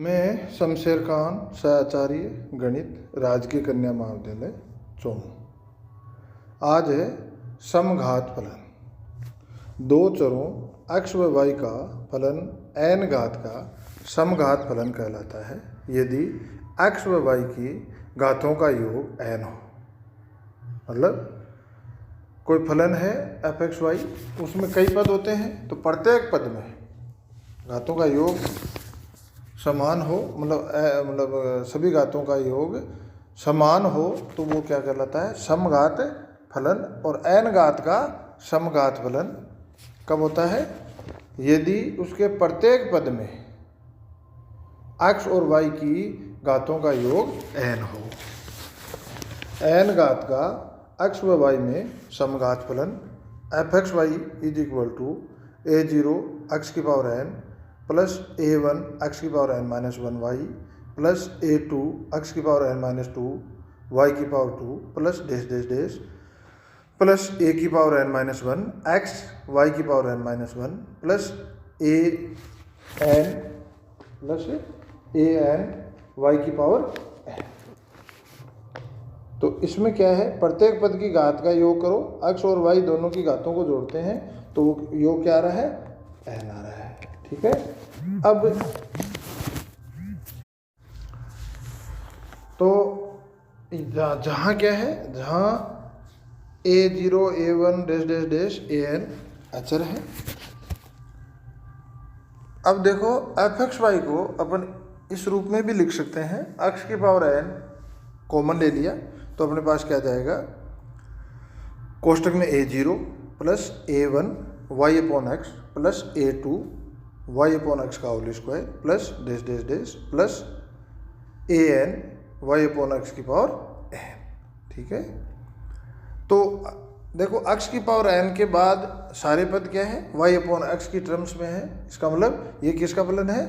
मैं शमशेर खान सहआचार्य गणित राजकीय कन्या महाविद्यालय चौमू। आज है समघात फलन। दो चरों x व y का फलन n घात का समघात फलन कहलाता है यदि x व y की घातों का योग n हो। मतलब कोई फलन है f(x, y), उसमें कई पद होते हैं तो प्रत्येक पद में घातों का योग समान हो, मतलब सभी घातों का योग समान हो तो वो क्या कहलाता है, समघात फलन। और n घात का समघात फलन कब होता है, यदि उसके प्रत्येक पद में x और y की घातों का योग n हो। n घात का x व y में समघात फलन f(x, y) is equal to a0 x की power n plus a1 x की power n minus 1y plus a2 x की पावर n माइनस 2 y की power 2 plus dash dash dash plus a की power n minus 1 x y की power n minus 1 plus a n y की power n। तो इसमें क्या है, प्रत्येक पद की घात का योग करो, x और y दोनों की घातों को जोड़ते हैं तो योग क्या आ रहा है, n आ रहा है। ठीक है। अब तो जहाँ क्या है, जहाँ a0 a1 dash dash dash an अचर है। अब देखो f(x, y) को अपन इस रूप में भी लिख सकते हैं, x की पावर n कॉमन ले लिया तो अपने पास क्या जाएगा, कोष्टक में a0 plus a1 y/x plus a2 y/x का whole square plus dash dash dash plus an y/x की पावर n। ठीक है। तो देखो x की पावर n के बाद सारे पद क्या है, y/x की टर्म्स में है। इसका मतलब ये किसका फलन है,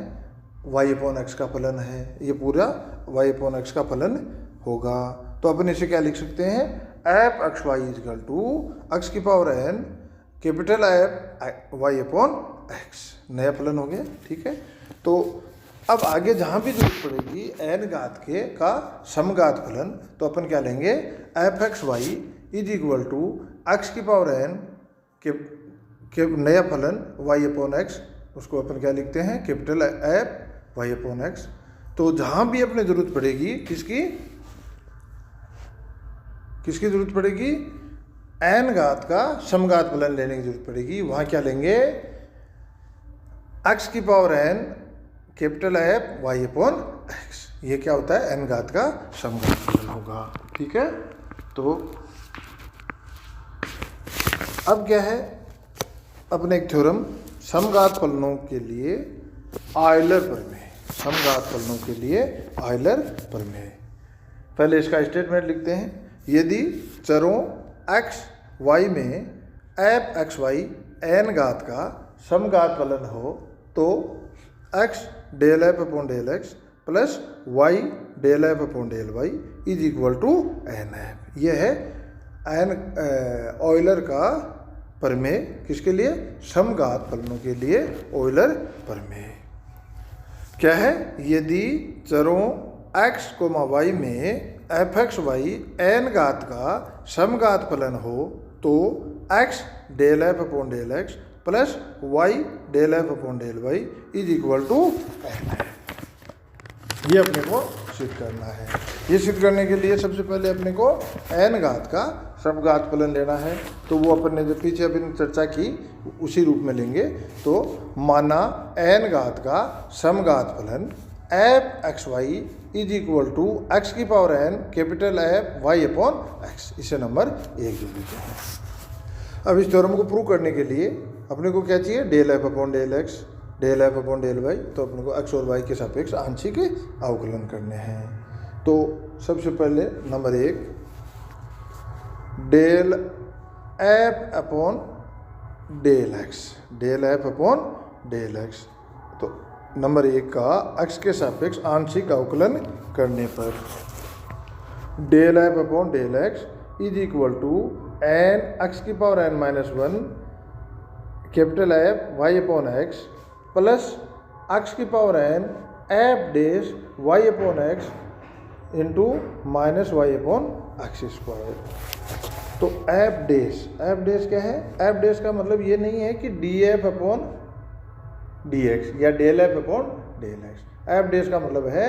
y/x का फलन है, ये पूरा y/x का फलन होगा। तो अपन इसे क्या लिख सकते हैं, f(x, y) is equal to x की power n capital F y/x, नया फलन हो गया। ठीक है। तो अब आगे जहाँ भी जरूरत पड़ेगी n घात के का समघात फलन, तो अपन क्या लेंगे, f(x, y) is equal to x की पावर n के नया फलन y/x, उसको अपन क्या लिखते हैं, कैपिटल F y/x। तो जहाँ भी अपने जरूरत पड़ेगी किसकी जरूरत पड़ेगी, n घात का समघात फलन लेने की जरूरत पड़ेगी, वहाँ क्या लेंगे, x की power n capital F y/x। ये क्या होता है, n घात का समघात फलन होगा। ठीक है। तो अब क्या है, अपने एक थ्योरम समघात फलनों के लिए आयलर प्रमेय, समघात फलनों के लिए आयलर प्रमेय। पहले इसका स्टेटमेंट लिखते हैं, यदि चरों x y में f(x, y) n घात का समघात फलन हो तो x del f/x plus y del f/y is equal to n(f). यह है ऑयलर का प्रमेय, किसके लिए, समघात फलनों के लिए ऑयलर प्रमेय। क्या है, यदि चरों x, y में f(x, y) n घात का समघात फलन हो तो x del f/x plus y del f/y is equal to n। ये अपने को सिद्ध करना है। ये सिद्ध करने के लिए सबसे पहले अपने को n घात का समघात फलन लेना है। तो वो अपन ने जो पीछे अभी चर्चा की उसी रूप में लेंगे। तो माना n घात का समघात फलन f(x, y) is equal to x की power n capital F y/x। इसे नंबर 1 दे देते हैं। अब इस थ्योरम को प्रूव करने के लिए अपने को क्या चाहिए, डेल f/x डेल f/y। तो अपने को x और y के सापेक्ष आंशिक अवकलन करने हैं। तो सबसे पहले नंबर 1 डेल f/डेल x। तो नंबर 1 का x के सापेक्ष आंशिक अवकलन करने पर del del x is equal to n x की power n minus 1 capital F y/x plus x की power n f dash y upon x into minus y upon x square. तो एफ डैश क्या है? F dash का मतलब ये नहीं है कि d f upon d x या del f upon del x. F dash का मतलब है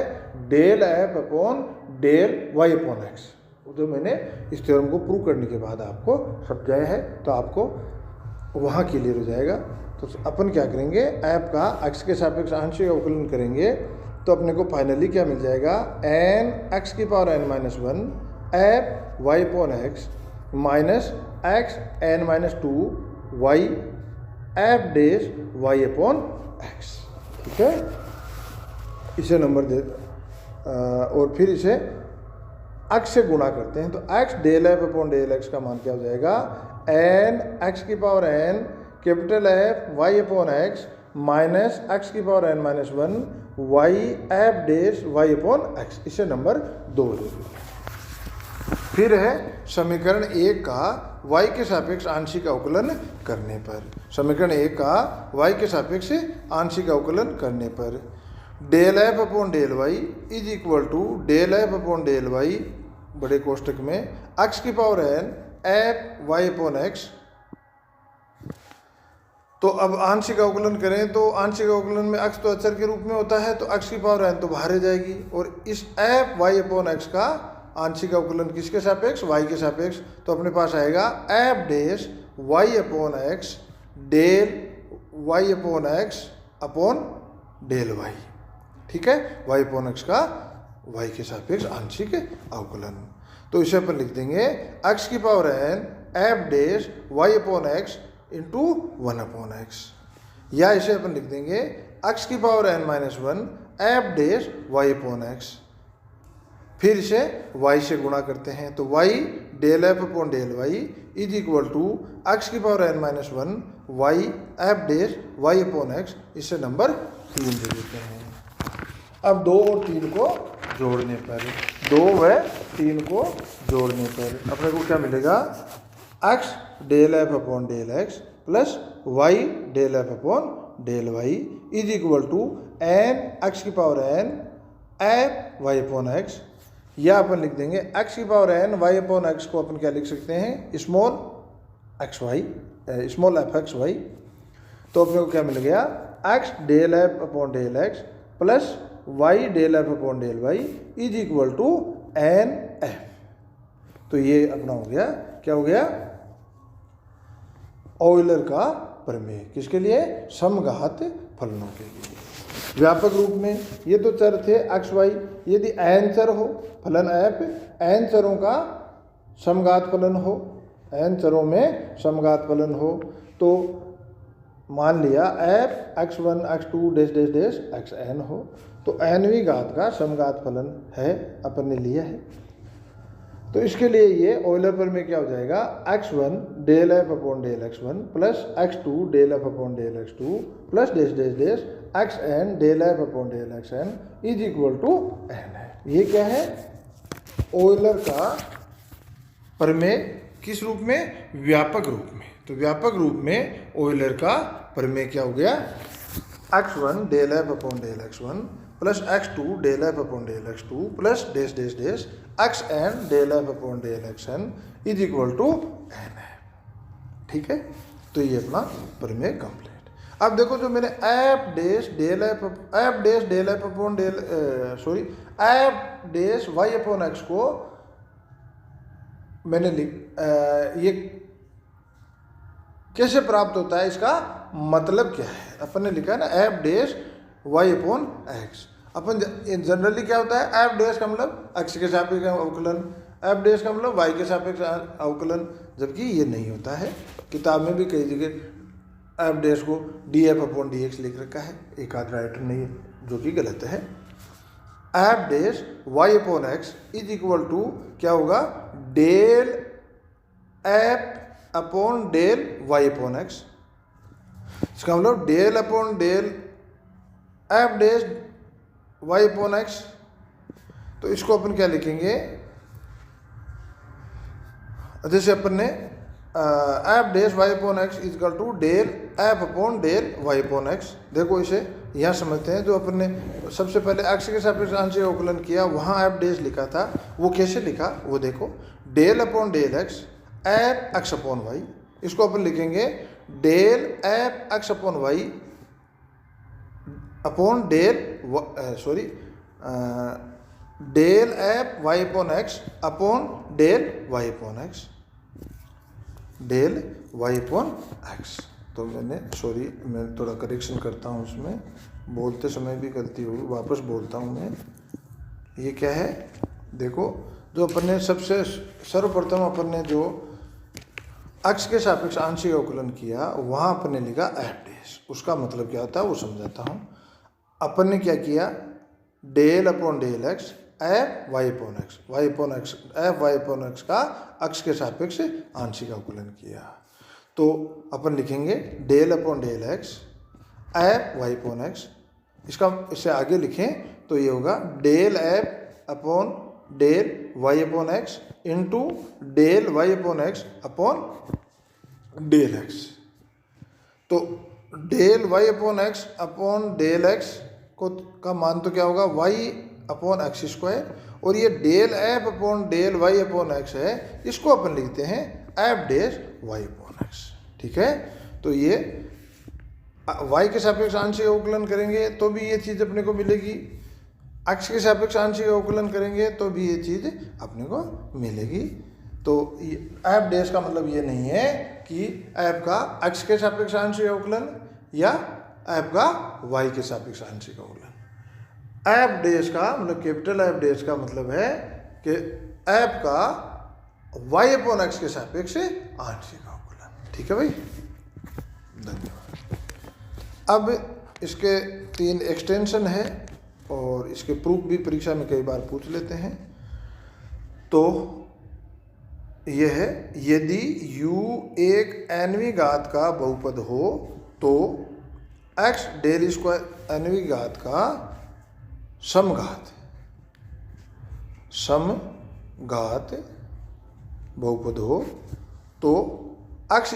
del f upon del y upon x. तो मैंने इस थ्योरम को प्रूव करने के बाद आपको समझाया है, तो आपको वहाँ क्लियर हो जाएगा। तो अपन क्या करेंगे, एफ का एक्स के सापेक्ष आंशिक अवकलन करेंगे तो अपने को फाइनली क्या मिल जाएगा, एन एक्स की power n minus one f y upon x minus x n minus two y f dash y upon x. ठीक है, इसे नंबर दे और फिर इसे एक्स से गुणा करते हैं तो x del f upon del x का मान क्या हो जाएगा, एन एक्स की power n capital f y upon x minus x की power n minus one y f dash y upon x. इसे नंबर 2 दे दो। फिर है समीकरण 1 का y के सापेक्ष आंशिक अवकलन करने पर। समीकरण 1 का y के सापेक्ष आंशिक अवकलन करने पर del f upon del y is equal to del f upon del y बड़े कोष्टक में एक्स की power n f y upon x. तो अब आंशिक अवकलन करें तो आंशिक अवकलन में x तो अचर के रूप में होता है, तो x की पावर n तो बाहर आ जाएगी और इस एफ वाई अपॉन एक्स का आंशिक अवकलन किसके सापेक्ष, y के सापेक्ष। तो अपने पास आएगा f dash y upon x del y upon x upon del y. ठीक है, y अपॉन एक्स का y के सापेक्ष आंशिक अवकलन। तो इसे अपन लिख देंगे x की power n f dash y upon x into 1 upon x, या इसे अपन लिख देंगे x की power n minus one f dash y upon x. फिर इसे y से गुणा करते हैं तो y del f upon del y is equal to x की power n minus one y f dash y upon x. इसे नंबर 3 दे देते हैं। अब 2 और 3 को जोड़ने पर 2 व 3 को जोड़ने पर अपने को क्या मिलेगा, x del f upon del x plus y del f upon del y is equal to n x की power n f y upon x, या अपन लिख देंगे x की power n y upon x को अपन क्या लिख सकते हैं, small x y small f x y. तो अपने को क्या मिल गया, x del f upon del x plus y del f upon del y is equal to n f. तो ये अपना हो गया, क्या हो गया, ऑयलर का प्रमेय। किसके लिए, समघात फलनों के लिए। व्यापक रूप में ये तो चर थे एक्स वाई, यदि एन चर हो फलन एफ, एन चरों का समघात फलन हो, एन चरों में समघात फलन हो, तो मान लिया f x one x two dash dash dash x n हो, तो एनवीं घात का समघात फलन है, अपन ने लिया है। तो इसके लिए ये ऑयलर प्रमेय क्या हो जाएगा, x1 del f upon del x1 plus x2 del f upon del x2 plus dash dash dash xn del f upon del xn is equal to n है। ये क्या है, ऑयलर का प्रमेय। किस रूप में, व्यापक रूप में। तो व्यापक रूप में ऑयलर का प्रमेय क्या हो गया, x1 del f upon del x1 plus x2 del f upon del x2 plus dash dash dash xn del f upon del xn is equal to n है। ठीक है, तो ये अपना प्रमेय कंप्लीट। अब देखो जो मैंने f dash del f upon del f dash y upon x को मैंने ये कैसे प्राप्त होता है, इसका मतलब क्या है। अपन ने लिखा है ना f dash y upon x. अपन जनरली क्या होता है, एफ डैश का मतलब एक्स के सापेक्ष अवकलन, एफ डैश का मतलब वाई के सापेक्ष अवकलन, जबकि ये नहीं होता है। किताब में भी कई जगह एफ डैश को D f upon d x लिख रखा है, एक आध राइटर नहीं, जो कि गलत है। F dash y upon x is equal to क्या होगा, del f upon del y upon x. इसका मतलब del upon del f dash y upon x. तो इसको अपन क्या लिखेंगे, जैसे अपन ने f dash y upon x is equal to del f upon del y upon x. देखो इसे यहाँ समझते हैं। जो अपन ने सबसे पहले x के सापेक्ष आंशिक अवकलन किया, वहाँ एफ डैश लिखा था, वो कैसे लिखा वो देखो। Del upon del x f x upon y, इसको अपन लिखेंगे del f x upon y upon del f y upon x upon del y upon x, del y upon x. तो मैं थोड़ा करेक्शन करता हूँ, उसमें बोलते समय भी गलती होगी, वापस बोलता हूँ मैं। ये क्या है देखो, जो अपन ने सबसे सर्वप्रथम अपन ने जो x के सापेक्ष आंशिक अवकलन किया, वहाँ अपन ने लिखा एफ डैश। उसका मतलब क्या होता है वो समझाता हूँ। अपन ने क्या किया, del upon del x f y upon x, f y upon x का x के सापेक्ष आंशिक अवकलन किया। तो अपन लिखेंगे del upon del x f y upon x. इससे आगे लिखें तो ये होगा del f upon del y upon x into del y upon x upon del x. तो del y upon x upon del x का मान तो क्या होगा, वाई अपॉन एक्स स्क्वायर, और ये del f upon del y upon x है, इसको अपन लिखते हैं f dash y upon x. ठीक है, तो ये y के सापेक्ष आंशिक अवकलन करेंगे तो भी ये चीज़ अपने को मिलेगी, x के सापेक्ष आंशिक अवकलन करेंगे तो भी ये चीज़ अपने को मिलेगी। तो एफ डैश का मतलब ये नहीं है कि एफ का x के सापेक्ष आंशिक अवकलन या एफ का y के सापेक्ष आंशिक अवकलन। एफ डैश का मतलब कैपिटल एफ डैश का मतलब है कि एफ का y अपॉन एक्स के सापेक्ष आंशिक अवकलन। ठीक है भाई, धन्यवाद। अब इसके 3 एक्सटेंशन है और इसके प्रूफ भी परीक्षा में कई बार पूछ लेते हैं। तो यह है, यदि u एक nवीं घात का बहुपद हो तो x डेल स्क्वायर nवीं घात का समघात बहुपद हो तो x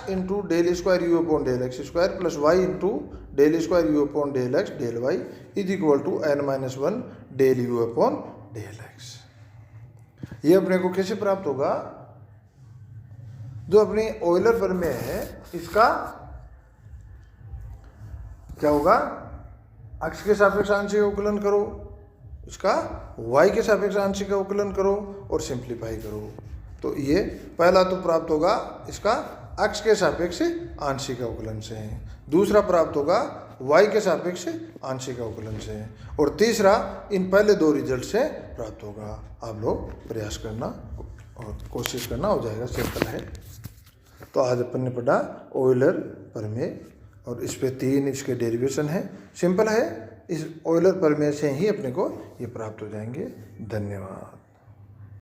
into del square u upon del x square plus y into del square u upon del x del y is equal to n-1 del u upon del x. ये अपने को कैसे प्राप्त होगा, जो अपनी ऑयलर प्रमेय है इसका क्या होगा, x के सापेक्ष आंशिक अवकलन करो, इसका y के सापेक्ष आंशिक अवकलन करो और सिंप्लीफाई करो। तो ये पहला तो प्राप्त होगा इसका x के सापेक्ष आंशिक अवकलन से, दूसरा प्राप्त होगा y के सापेक्ष आंशिक अवकलन से, और तीसरा इन पहले 2 रिजल्ट से प्राप्त होगा। आप लोग प्रयास करना और कोशिश करना, हो जाएगा, सिंपल है। तो आज अपन ने पढ़ा ऑयलर प्रमेय और इस पे 3 इसके डेरिवेशन है, सिंपल है। इस ऑयलर प्रमेय से ही अपने को ये प्राप्त हो जाएंगे। धन्यवाद।